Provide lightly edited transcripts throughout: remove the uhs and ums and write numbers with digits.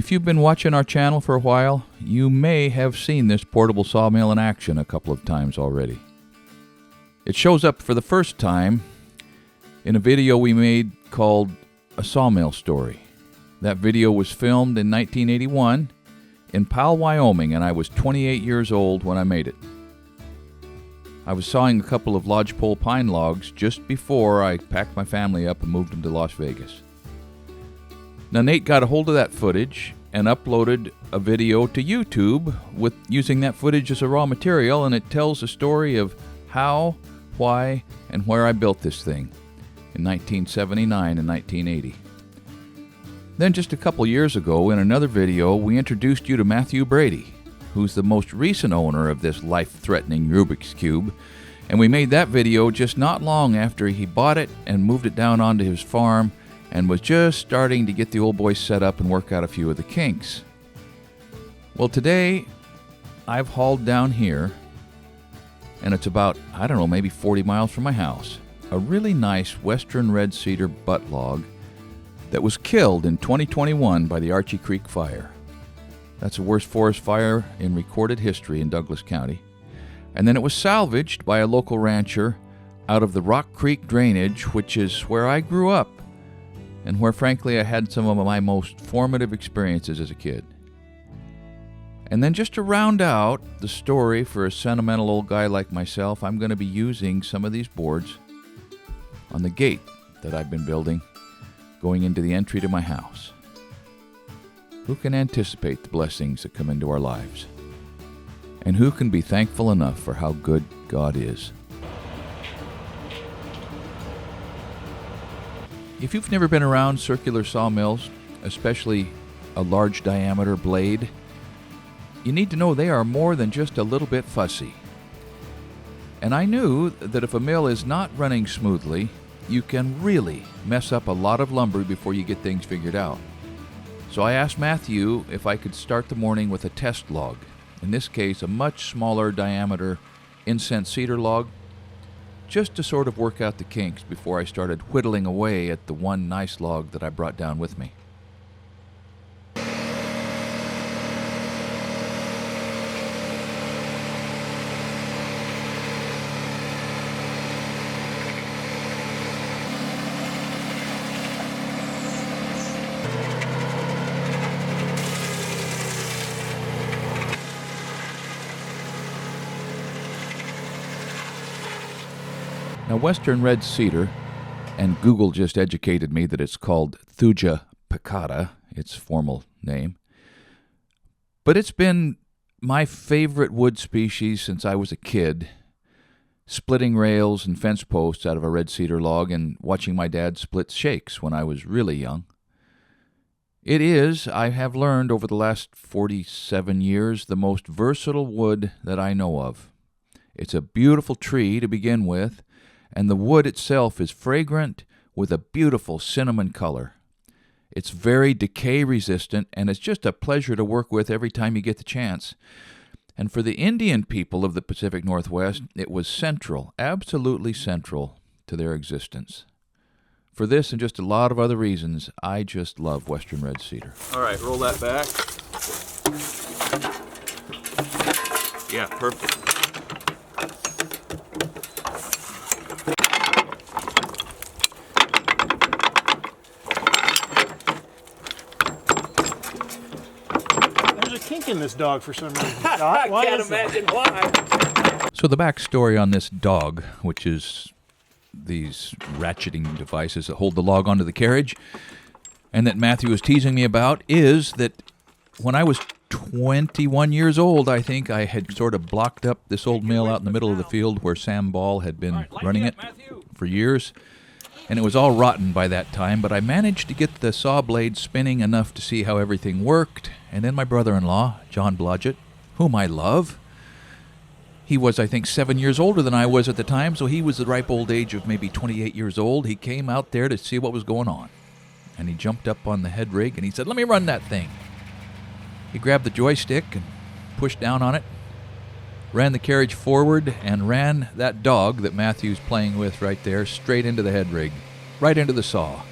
If you've been watching our channel for a while, you may have seen this portable sawmill in action a couple of times already. It shows up for the first time in a video we made called A Sawmill Story. That video was filmed in 1981 in Powell, Wyoming, and I was 28 years old when I made it. I was sawing a couple of lodgepole pine logs just before I packed my family up and moved them to Las Vegas. Now Nate got a hold of that footage and uploaded a video to YouTube with using that footage as a raw material, and it tells the story of how, why, and where I built this thing in 1979 and 1980. Then just a couple years ago in another video we introduced you to Matthew Brady, who's the most recent owner of this life-threatening Rubik's Cube, and we made that video just not long after he bought it and moved it down onto his farm and was just starting to get the old boy set up and work out a few of the kinks. Well, today I've hauled down here, and it's about, I don't know, maybe 40 miles from my house, a really nice western red cedar butt log that was killed in 2021 by the Archie Creek Fire. That's the worst forest fire in recorded history in Douglas County. And then it was salvaged by a local rancher out of the Rock Creek drainage, which is where I grew up, and where frankly I had some of my most formative experiences as a kid. And then just to round out the story for a sentimental old guy like myself, I'm going to be using some of these boards on the gate that I've been building going into the entry to my house. Who can anticipate the blessings that come into our lives? And who can be thankful enough for how good God is? If you've never been around circular sawmills, especially a large diameter blade, you need to know they are more than just a little bit fussy. And I knew that if a mill is not running smoothly, you can really mess up a lot of lumber before you get things figured out. So I asked Matthew if I could start the morning with a test log, in this case a much smaller diameter incense cedar log, just to sort of work out the kinks before I started whittling away at the one nice log that I brought down with me. Now, western red cedar, and Google just educated me that it's called Thuja piccata, its formal name, but it's been my favorite wood species since I was a kid, splitting rails and fence posts out of a red cedar log and watching my dad split shakes when I was really young. It is, I have learned over the last 47 years, the most versatile wood that I know of. It's a beautiful tree to begin with, and the wood itself is fragrant with a beautiful cinnamon color. It's very decay resistant, and it's just a pleasure to work with every time you get the chance. And for the Indian people of the Pacific Northwest, it was central, absolutely central to their existence. For this and just a lot of other reasons, I just love western red cedar. All right, roll that back. Yeah, perfect. Kink in this dog for some reason. I can't imagine why. So the backstory on this dog, which is these ratcheting devices that hold the log onto the carriage, and that Matthew was teasing me about, is that when I was 21 years old, I think I had sort of blocked up this old mill out in the middle of the field where Sam Ball had been running it for years. And it was all rotten by that time, but I managed to get the saw blade spinning enough to see how everything worked. And then my brother-in-law, John Blodgett, whom I love, he was, I think, 7 years older than I was at the time, so he was the ripe old age of maybe 28 years old. He came out there to see what was going on. And he jumped up on the head rig and he said, "Let me run that thing." He grabbed the joystick and pushed down on it, ran the carriage forward, and ran that dog that Matthew's playing with right there straight into the head rig, right into the saw.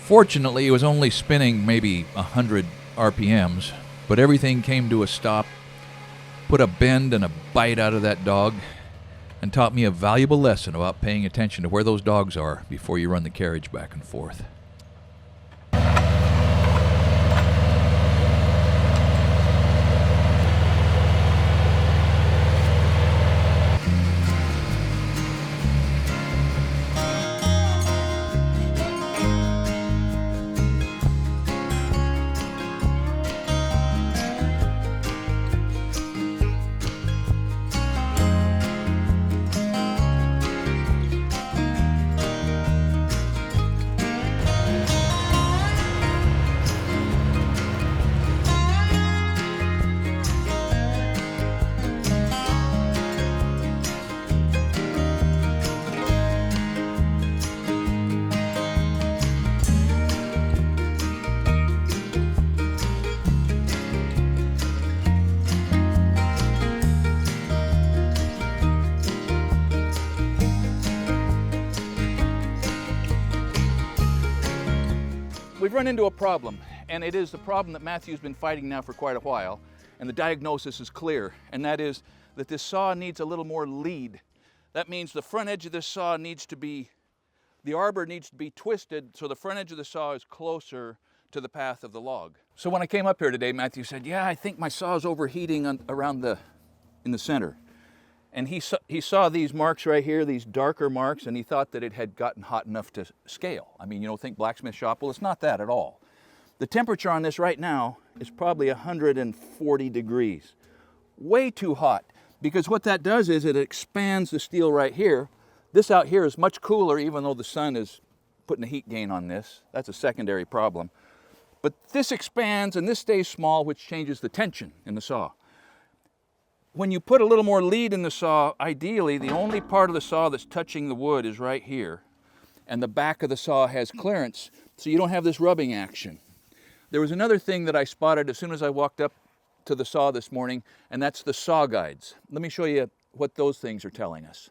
Fortunately, it was only spinning maybe 100 RPMs, but everything came to a stop, put a bend and a bite out of that dog, and taught me a valuable lesson about paying attention to where those dogs are before you run the carriage back and forth. We've run into a problem, and it is the problem that Matthew's been fighting now for quite a while, and the diagnosis is clear, and that is that this saw needs a little more lead. That means the front edge of this saw needs to be, the arbor needs to be twisted so the front edge of the saw is closer to the path of the log. So when I came up here today, Matthew said, yeah, I think my saw is overheating in the center. And he saw these marks right here, these darker marks, and he thought that it had gotten hot enough to scale. I mean, you know, think blacksmith shop. Well, it's not that at all. The temperature on this right now is probably 140 degrees. Way too hot, because what that does is it expands the steel right here. This out here is much cooler, even though the sun is putting a heat gain on this. That's a secondary problem. But this expands and this stays small, which changes the tension in the saw. When you put a little more lead in the saw, ideally, the only part of the saw that's touching the wood is right here. And the back of the saw has clearance, so you don't have this rubbing action. There was another thing that I spotted as soon as I walked up to the saw this morning, and that's the saw guides. Let me show you what those things are telling us.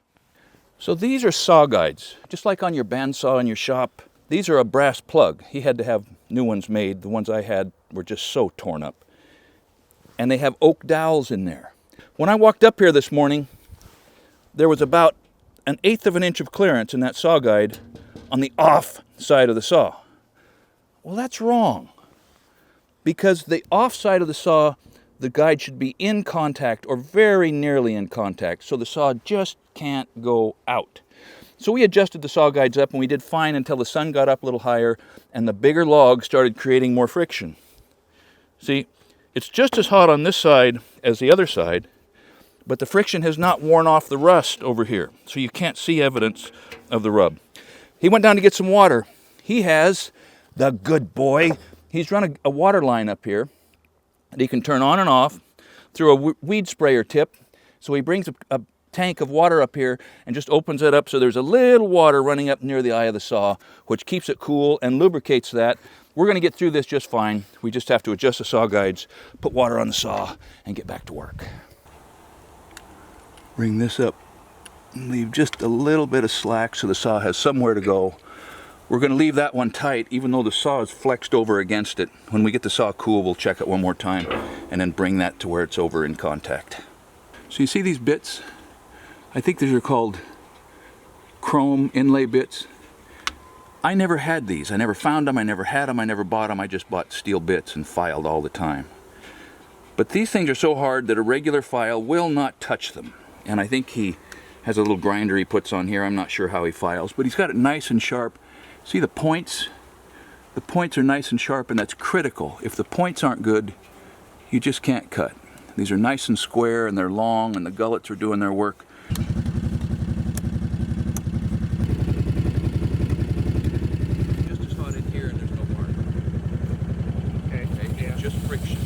So these are saw guides, just like on your bandsaw in your shop. These are a brass plug. He had to have new ones made. The ones I had were just so torn up. And they have oak dowels in there. When I walked up here this morning, there was about 1/8 of an inch of clearance in that saw guide on the off side of the saw. Well, that's wrong, because the off side of the saw, the guide should be in contact or very nearly in contact, so the saw just can't go out. So we adjusted the saw guides up, and we did fine until the sun got up a little higher and the bigger log started creating more friction. See, it's just as hot on this side as the other side, but the friction has not worn off the rust over here, so you can't see evidence of the rub. He went down to get some water. He has, the good boy, he's run a water line up here that he can turn on and off through a weed sprayer tip. So he brings a tank of water up here and just opens it up so there's a little water running up near the eye of the saw, which keeps it cool and lubricates that. We're going to get through this just fine. We just have to adjust the saw guides, put water on the saw, and get back to work. Bring this up and leave just a little bit of slack so the saw has somewhere to go. We're going to leave that one tight even though the saw is flexed over against it. When we get the saw cool, we'll check it one more time and then bring that to where it's over in contact. So you see these bits? I think these are called chrome inlay bits. I never had these. I never found them, I never had them, I never bought them. I just bought steel bits and filed all the time. But these things are so hard that a regular file will not touch them. And I think he has a little grinder he puts on here. I'm not sure how he files, but he's got it nice and sharp. See the points? The points are nice and sharp, and that's critical. If the points aren't good, you just can't cut. These are nice and square, and they're long, and the gullets are doing their work. Just as hot in here, and there's no mark. Okay, yeah. Just friction.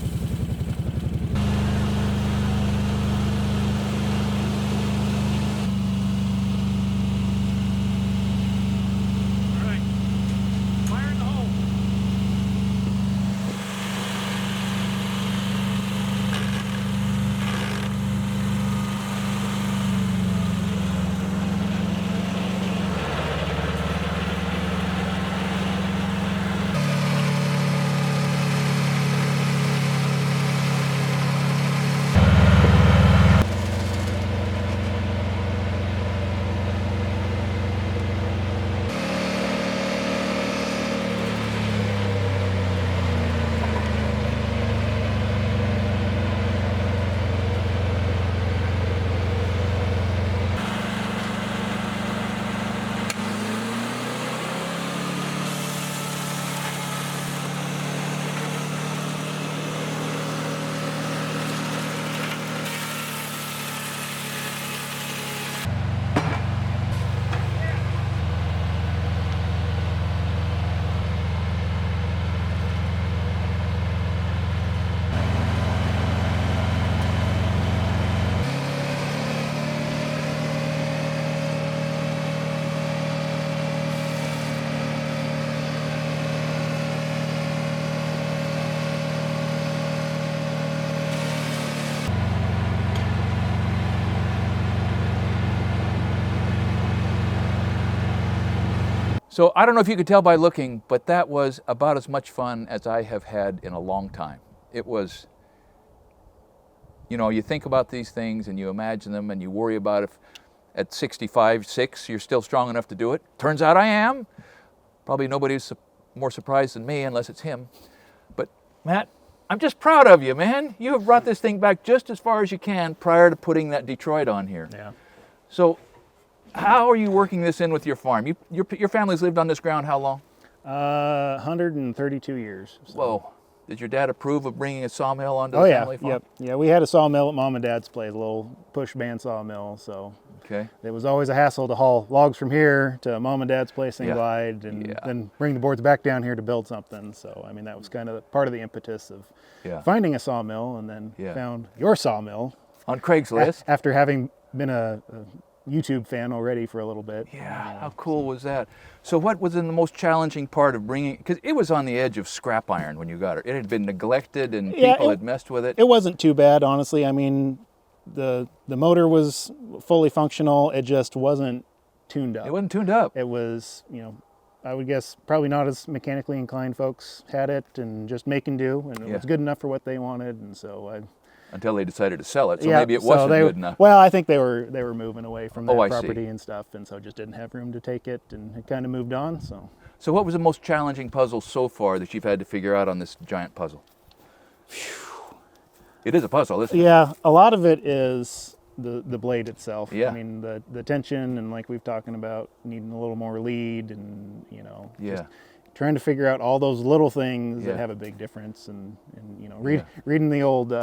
So I don't know if you could tell by looking, but that was about as much fun as I have had in a long time. It was, you know, you think about these things and you imagine them and you worry about if at 65, 6, you're still strong enough to do it. Turns out I am. Probably nobody's more surprised than me unless it's him. But Matt, I'm just proud of you, man. You have brought this thing back just as far as you can prior to putting that Detroit on here. Yeah. So how are you working this in with your farm? Your family's lived on this ground how long? 132 years. So. Whoa. Did your dad approve of bringing a sawmill onto Oh the yeah, family farm? yep, yeah. We had a sawmill at Mom and Dad's place, a little push band sawmill. So Okay. it was always a hassle to haul logs from here to Mom and Dad's place in Yeah. Glide, and Yeah. then bring the boards back down here to build something. So I mean, that was kind of part of the impetus of Yeah. finding a sawmill, and then Yeah. found your sawmill On Craigslist? after having been a YouTube fan already for a little bit. Yeah, how cool was that? So what was the most challenging part of bringing, because it was on the edge of scrap iron when you got it. It had been neglected and Yeah, people had messed with it. It wasn't too bad, honestly. I mean, the motor was fully functional. It just wasn't tuned up. It wasn't tuned up. It was, you know, I would guess probably not as mechanically inclined folks had it, and just making do, and it Yeah. was good enough for what they wanted. And so Until they decided to sell it, so yeah, maybe it so wasn't they, good enough. Well, I think they were moving away from Oh, that I see. property and stuff, and so just didn't have room to take it, and it kind of moved on. So what was the most challenging puzzle so far that you've had to figure out on this giant puzzle? It is a puzzle, isn't it? Yeah, a lot of it is the blade itself. Yeah. I mean, the tension, and like we've talking about needing a little more lead, and you know, Yeah. just trying to figure out all those little things Yeah. that have a big difference, and you know, Yeah. reading the old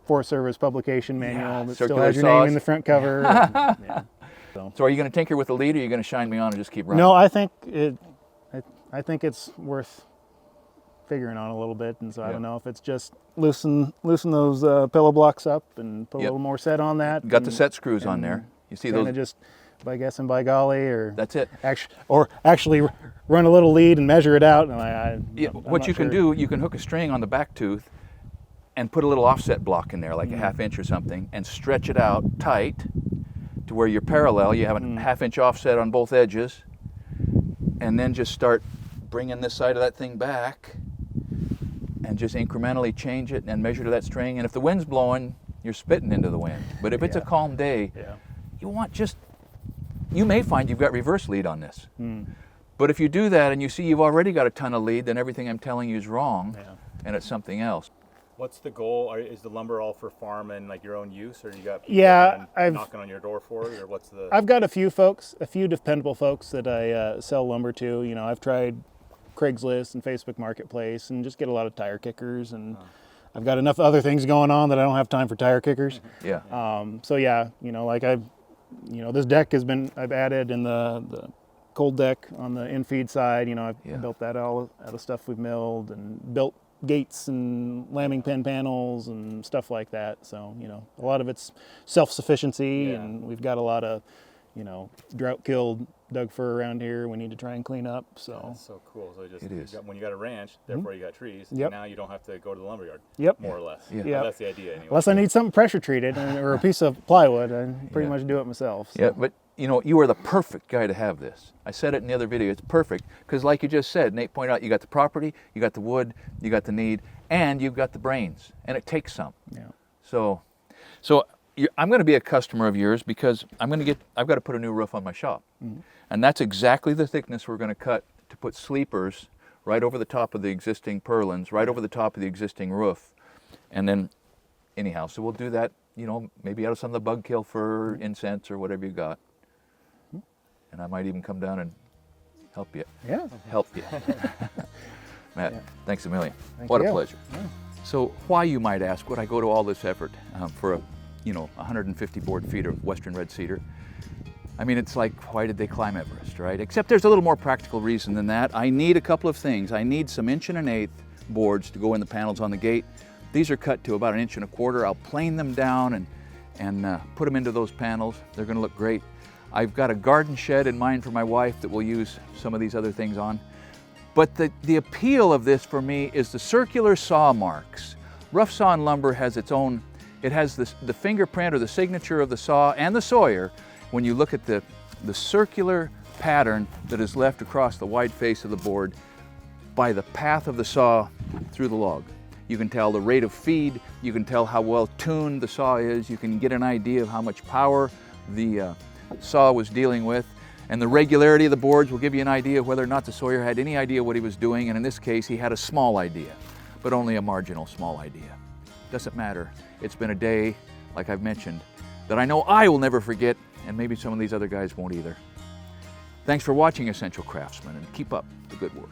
Forest Service publication manual Yeah, that still circular has your name saws. in the front cover. and, yeah. So are you going to tinker with the lead, or are you going to shine me on and just keep running? No, I think it's worth figuring on a little bit, and so I Yeah. don't know if it's just loosen those pillow blocks up and put a Yep. little more set on that. Got the and- set screws on and there. You see Kind those? of just by guess and by golly, or That's it. actually run a little lead and measure it out. And Yeah, I'm what not you can sure. do, you can hook a string on the back tooth and put a little offset block in there, like a Mm. half inch or something, and stretch it out tight to where you're parallel. You have a Mm. half inch offset on both edges, and then just start bringing this side of that thing back and just incrementally change it and measure to that string. And if the wind's blowing, you're spitting into the wind. But if it's a Yeah. calm day, Yeah. you may find you've got reverse lead on this. Mm. But if you do that and you see you've already got a ton of lead, then everything I'm telling you is wrong, Yeah. and it's something else. What's the goal? Is the lumber all for farm and like your own use, or you got people Yeah, coming I've- knocking on your door for it, or what's the? I've got a few dependable folks that I sell lumber to. You know, I've tried Craigslist and Facebook Marketplace, and just get a lot of tire kickers, and I've got enough other things going on that I don't have time for tire kickers. Yeah. So yeah, you know, like this deck I've added in the cold deck on the infeed side. You know, I've Yeah. built that all out of stuff we've milled, and built gates and lambing pin panels and stuff like that. So, you know, a lot of it's self-sufficiency, Yeah. and we've got a lot of, you know, drought-killed Doug fir around here we need to try and clean up. So, That's so cool. So just It is. when you got a ranch, therefore you got trees. Yep. Now you don't have to go to the lumberyard. Yep. More or less. Yeah. Yep. That's the idea anyway. unless I need something pressure treated or a piece of plywood, I pretty Yeah. much do it myself. So. Yeah, but you know, you are the perfect guy to have this. I said it in the other video, it's perfect, because like you just said, Nate pointed out, you got the property, you got the wood, you got the need, and you've got the brains, and it takes some. Yeah. So I'm going to be a customer of yours because I've got to put a new roof on my shop. Mm-hmm. And that's exactly the thickness we're going to cut to put sleepers right over the top of the existing purlins, right over the top of the existing roof. And then, anyhow, so we'll do that, you know, maybe out of some of the bug kill fir, incense, or whatever you got. And I might even come down and help you. Yeah. Help you. Matt, thanks a million. Thank What a you. pleasure. So why, you might ask, would I go to all this effort for 150 board feet of western red cedar? I mean, it's like, why did they climb Everest, right? Except there's a little more practical reason than that. I need a couple of things. I need some 1 1/8" boards to go in the panels on the gate. These are cut to about 1 1/4". I'll plane them down and put them into those panels. They're going to look great. I've got a garden shed in mind for my wife that we'll use some of these other things on. But the appeal of this for me is the circular saw marks. Rough sawn lumber has its own, it has the fingerprint or the signature of the saw and the sawyer when you look at the circular pattern that is left across the wide face of the board by the path of the saw through the log. You can tell the rate of feed, you can tell how well tuned the saw is, you can get an idea of how much power the saw was dealing with, and the regularity of the boards will give you an idea of whether or not the sawyer had any idea what he was doing, and in this case he had a small idea, but only a marginal small idea. Doesn't matter. It's been a day, like I've mentioned, that I know I will never forget, and maybe some of these other guys won't either. Thanks for watching Essential Craftsman, and keep up the good work.